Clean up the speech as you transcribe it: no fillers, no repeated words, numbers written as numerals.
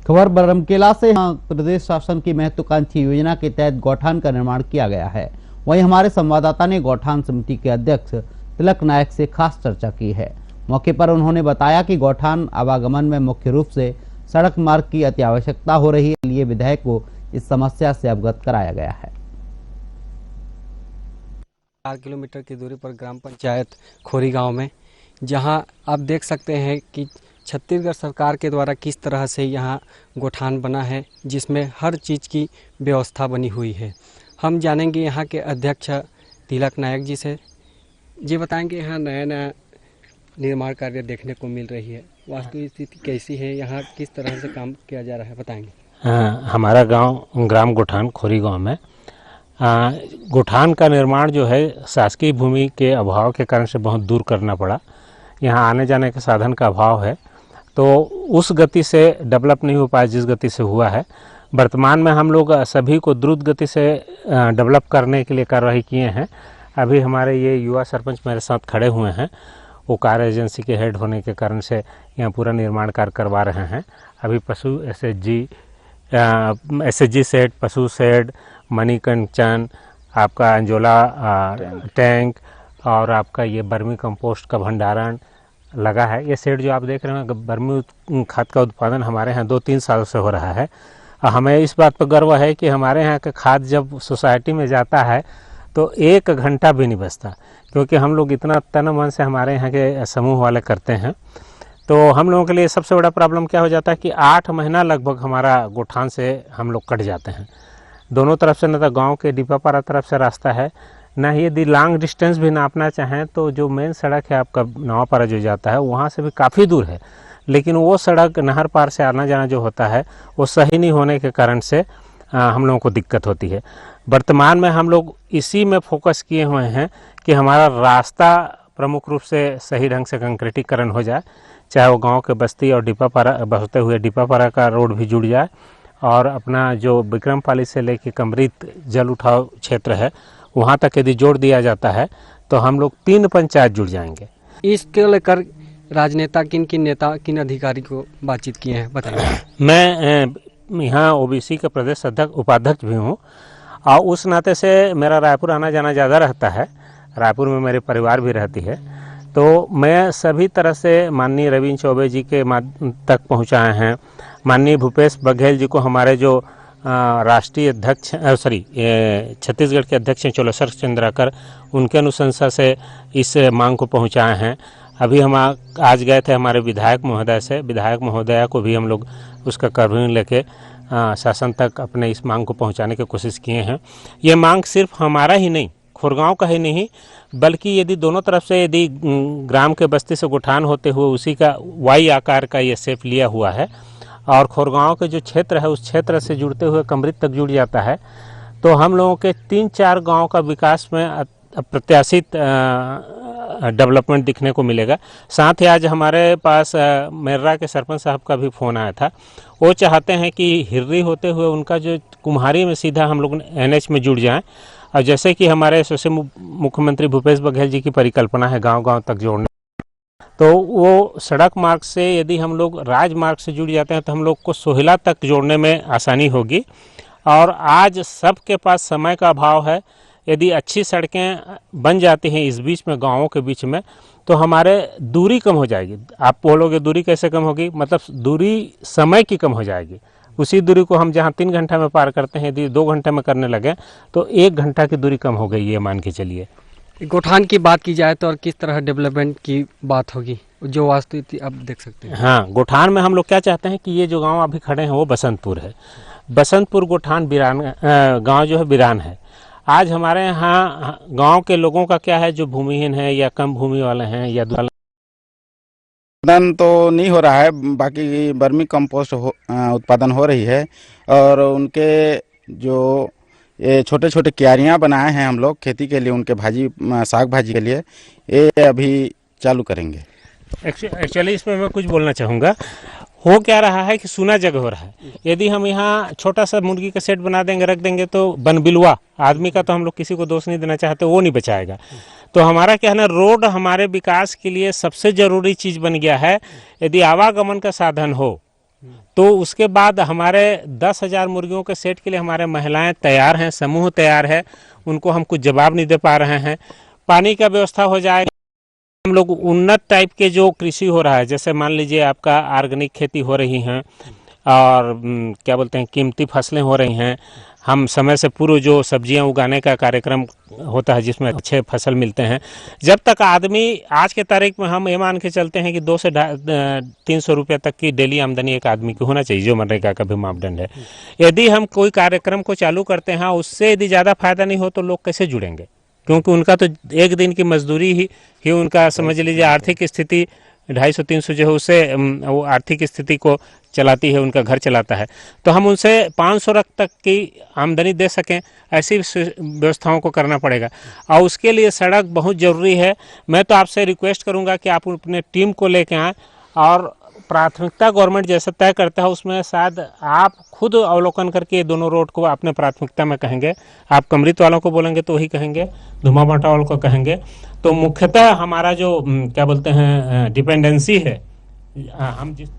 खबर बरमकेला से। यहाँ प्रदेश शासन की महत्वाकांक्षी योजना के तहत गौठान का निर्माण किया गया है। वहीं हमारे संवाददाता ने गौठान समिति के अध्यक्ष तिलक नायक से खास चर्चा की है। मौके पर उन्होंने बताया कि गौठान आवागमन में मुख्य रूप से सड़क मार्ग की अति आवश्यकता हो रही है, इसलिए विधायक को इस समस्या से अवगत कराया गया है। 4 किलोमीटर की दूरी पर ग्राम पंचायत खोरी गांव में, जहां आप देख सकते हैं कि छत्तीसगढ़ सरकार के द्वारा किस तरह से यहां गौठान बना है, जिसमें हर चीज़ की व्यवस्था बनी हुई है। हम जानेंगे यहां के अध्यक्ष तिलक नायक जी से। जी बताएंगे, यहाँ नया नया निर्माण कार्य देखने को मिल रही है, वास्तविक स्थिति कैसी है, यहाँ किस तरह से काम किया जा रहा है, बताएंगे। हमारा गांव ग्राम गौठान खोरी गांव में गौठान का निर्माण जो है शासकीय भूमि के अभाव के कारण से बहुत दूर करना पड़ा। यहाँ आने जाने के साधन का अभाव है, तो उस गति से डेवलप नहीं हो पाया जिस गति से हुआ है। वर्तमान में हम लोग सभी को द्रुत गति से डेवलप करने के लिए कार्रवाई किए हैं। अभी हमारे ये युवा सरपंच मेरे साथ खड़े हुए हैं, वो कार्य एजेंसी के हेड होने के कारण से यहाँ पूरा निर्माण कार्य करवा रहे हैं। अभी पशु एसएचजी सेट, पशु शेड, मनी कंचन, आपका अंजोला टैंक और आपका ये बर्मी कंपोस्ट का भंडारण लगा है। ये सेट जो आप देख रहे हैं, बर्मी खाद का उत्पादन हमारे यहाँ 2-3 साल से हो रहा है। हमें इस बात पर गर्व है कि हमारे यहाँ का खाद जब सोसाइटी में जाता है तो 1 घंटा भी नहीं बचता, क्योंकि हम लोग इतना तन मन से हमारे यहाँ के समूह वाले करते हैं। तो हम लोगों के लिए सबसे बड़ा प्रॉब्लम क्या हो जाता है कि 8 महीना लगभग हमारा गौठान से हम लोग कट जाते हैं। दोनों तरफ से न तो गाँव के डिपापारा तरफ से रास्ता है, ना ही यदि लॉन्ग डिस्टेंस भी नापना चाहें तो जो मेन सड़क है आपका नवापारा जो जाता है वहाँ से भी काफ़ी दूर है, लेकिन वो सड़क नहर पार से आना जाना जो होता है वो सही नहीं होने के कारण से हम लोगों को दिक्कत होती है। वर्तमान में हम लोग इसी में फोकस किए हुए हैं कि हमारा रास्ता प्रमुख रूप से सही ढंग से कंक्रीटीकरण हो जाए, चाहे वो गांव के बस्ती और डिपापारा बसते हुए डिपापारा का रोड भी जुड़ जाए, और अपना जो विक्रमपाली से लेके कमरीत जल उठाव क्षेत्र है वहाँ तक यदि जोड़ दिया जाता है तो हम लोग 3 पंचायत जुड़ जाएंगे। इसके लेकर राजनेता किन नेता किन अधिकारी को बातचीत किए हैं, बताइए। मैं यहाँ ओबीसी का प्रदेश उपाध्यक्ष भी हूँ, और उस नाते से मेरा रायपुर आना जाना ज़्यादा रहता है। रायपुर में मेरे परिवार भी रहती है, तो मैं सभी तरह से माननीय रविंद्र चौबे जी के तक पहुँचाए हैं। माननीय भूपेश बघेल जी को हमारे जो राष्ट्रीय अध्यक्ष छत्तीसगढ़ के अध्यक्ष हैं चोलेश्वर चंद्राकर, उनके अनुशंसा से इस मांग को पहुंचाए हैं। अभी हम आज गए थे हमारे विधायक महोदया को भी हम लोग उसका कन्वीन लेके शासन तक अपने इस मांग को पहुंचाने की कोशिश किए हैं। ये मांग सिर्फ हमारा ही नहीं, खोरगांव का ही नहीं, बल्कि यदि दोनों तरफ से यदि ग्राम के बस्ती से गौठान होते हुए उसी का वाई आकार का ये शेप लिया हुआ है, और खोरगांव के जो क्षेत्र है उस क्षेत्र से जुड़ते हुए कमरीत तक जुड़ जाता है, तो हम लोगों के 3-4 गांव का विकास में प्रत्याशित डेवलपमेंट दिखने को मिलेगा। साथ ही आज हमारे पास मेर्रा के सरपंच साहब का भी फ़ोन आया था। वो चाहते हैं कि हिर्री होते हुए उनका जो कुम्हारी में सीधा हम लोग NH में जुड़ जाएं, और जैसे कि हमारे मुख्यमंत्री भूपेश बघेल जी की परिकल्पना है गाँव-गाँव तक जोड़ने, तो वो सड़क मार्ग से यदि हम लोग राजमार्ग से जुड़ जाते हैं तो हम लोग को सोहला तक जोड़ने में आसानी होगी। और आज सबके पास समय का अभाव है, यदि अच्छी सड़कें बन जाती हैं इस बीच में गांवों के बीच में तो हमारे दूरी कम हो जाएगी। आप बोलोगे दूरी कैसे कम होगी, मतलब दूरी समय की कम हो जाएगी। उसी दूरी को हम जहां 3 घंटा में पार करते हैं यदि 2 घंटे में करने लगे तो 1 घंटा की दूरी कम हो गई, ये मान के चलिए। गौठान की बात की जाए तो और किस तरह डेवलपमेंट की बात होगी, जो वास्तविक आप देख सकते हैं। हाँ, गौठान में हम लोग क्या चाहते हैं कि ये जो गांव अभी खड़े हैं वो बसंतपुर है। बसंतपुर गौठान गांव जो है बिरान है। आज हमारे यहाँ गांव के लोगों का क्या है, जो भूमिहीन है या कम भूमि वाले हैं या उत्पादन तो नहीं हो रहा है, बाकी बर्मी कंपोस्ट उत्पादन हो रही है, और उनके जो ये छोटे छोटे क्यारियाँ बनाए हैं हम लोग खेती के लिए, उनके साग भाजी के लिए, ये अभी चालू करेंगे। एक्चुअली इसमें मैं कुछ बोलना चाहूँगा। हो क्या रहा है कि सूना जगह हो रहा है। यदि हम यहाँ छोटा सा मुर्गी का सेट बना देंगे, रख देंगे, तो बनबिलवा आदमी का तो हम लोग किसी को दोष नहीं देना चाहते, वो नहीं बचाएगा। तो हमारा क्या है ना, रोड हमारे विकास के लिए सबसे ज़रूरी चीज़ बन गया है। यदि आवागमन का साधन हो तो उसके बाद हमारे 10,000 मुर्गियों के सेट के लिए हमारे महिलाएं तैयार हैं, समूह तैयार है, उनको हम कुछ जवाब नहीं दे पा रहे हैं। पानी का व्यवस्था हो जाएगा। हम लोग उन्नत टाइप के जो कृषि हो रहा है, जैसे मान लीजिए आपका ऑर्गेनिक खेती हो रही हैं और क्या बोलते हैं कीमती फसलें हो रही हैं। हम समय से पूर्व जो सब्जियां उगाने का कार्यक्रम होता है जिसमें अच्छे फसल मिलते हैं। जब तक आदमी आज के तारीख में हम ये मान के चलते हैं कि 200 से 300 रुपये तक की डेली आमदनी एक आदमी की होना चाहिए, जो मनरेगा का भी मापदंड है। यदि हम कोई कार्यक्रम को चालू करते हैं उससे यदि ज़्यादा फायदा नहीं हो तो लोग कैसे जुड़ेंगे, क्योंकि उनका तो एक दिन की मजदूरी ही उनका समझ लीजिए आर्थिक स्थिति 250-300 जो है उससे वो आर्थिक स्थिति को चलाती है, उनका घर चलाता है। तो हम उनसे 500 तक की आमदनी दे सकें, ऐसी व्यवस्थाओं को करना पड़ेगा और उसके लिए सड़क बहुत ज़रूरी है। मैं तो आपसे रिक्वेस्ट करूंगा कि आप अपने टीम को लेके आएँ और प्राथमिकता गवर्नमेंट जैसे तय करता है उसमें शायद आप खुद अवलोकन करके दोनों रोड को अपने प्राथमिकता में कहेंगे। आप कमरित वालों को बोलेंगे तो वही कहेंगे, धुमाबाटा वालों को कहेंगे। तो मुख्यतः हमारा जो क्या बोलते हैं डिपेंडेंसी है, हम जिस